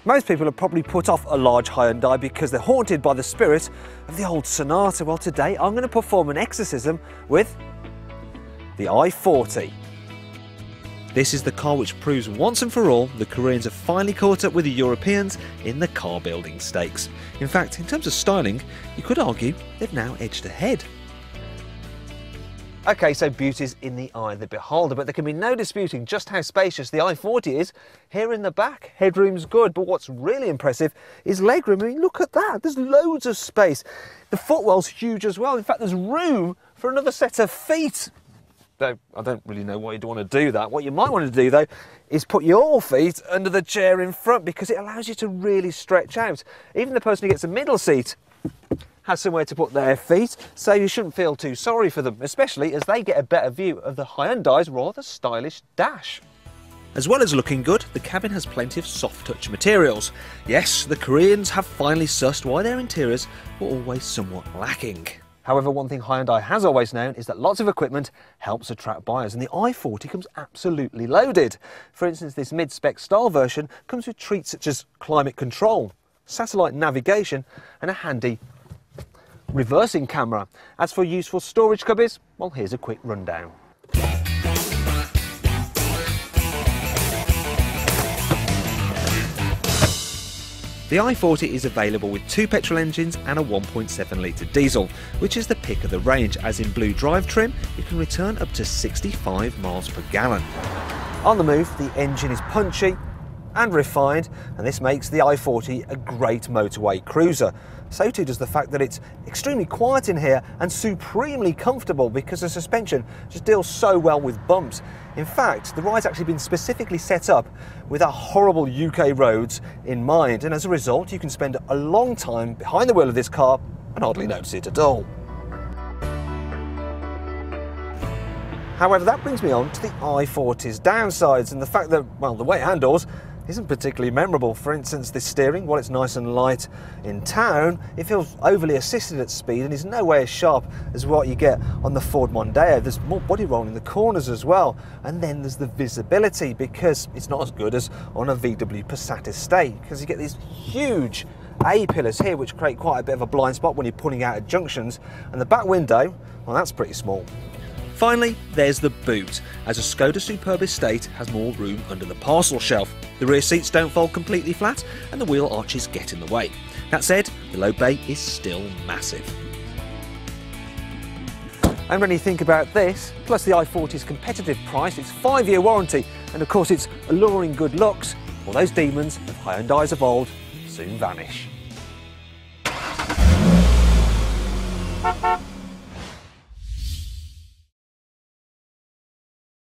Most people are probably put off a large Hyundai because they're haunted by the spirit of the old Sonata. Well, today I'm going to perform an exorcism with the i40. This is the car which proves once and for all the Koreans have finally caught up with the Europeans in the car building stakes. In fact, in terms of styling, you could argue they've now edged ahead. Okay, so beauty's in the eye of the beholder, but there can be no disputing just how spacious the i40 is. Here in the back, headroom's good, but what's really impressive is legroom. I mean, look at that, there's loads of space. The footwell's huge as well. In fact, there's room for another set of feet. Though I don't really know why you'd want to do that. What you might want to do, though, is put your feet under the chair in front because it allows you to really stretch out. Even the person who gets a middle seat has somewhere to put their feet, so you shouldn't feel too sorry for them, especially as they get a better view of the Hyundai's rather stylish dash. As well as looking good, the cabin has plenty of soft touch materials. Yes, the Koreans have finally sussed why their interiors were always somewhat lacking. However, one thing Hyundai has always known is that lots of equipment helps attract buyers, and the i40 comes absolutely loaded. For instance, this mid-spec style version comes with treats such as climate control, satellite navigation and a handy reversing camera. As for useful storage cubbies, well, here's a quick rundown. The i40 is available with 2 petrol engines and a 1.7 litre diesel, which is the pick of the range, as in blue drive trim you can return up to 65 miles per gallon. On the move, the engine is punchy and refined, and this makes the i40 a great motorway cruiser. So too does the fact that it's extremely quiet in here and supremely comfortable because the suspension just deals so well with bumps. In fact, the ride's actually been specifically set up with our horrible UK roads in mind, and as a result you can spend a long time behind the wheel of this car and hardly notice it at all. However, that brings me on to the i40's downsides, and the fact that, well, the way it handles isn't particularly memorable. For instance, this steering, while it's nice and light in town, it feels overly assisted at speed and is no way as sharp as what you get on the Ford Mondeo. There's more body roll in the corners as well. And then there's the visibility, because it's not as good as on a VW Passat estate, because you get these huge A-pillars here which create quite a bit of a blind spot when you're pulling out at junctions, and the back window, well, that's pretty small. Finally, there's the boot, as a Skoda Superb estate has more room under the parcel shelf. The rear seats don't fold completely flat and the wheel arches get in the way. That said, the load bay is still massive. And when you think about this, plus the i40's competitive price, its 5-year warranty, and of course its alluring good looks, all those demons of Hyundais of old soon vanish.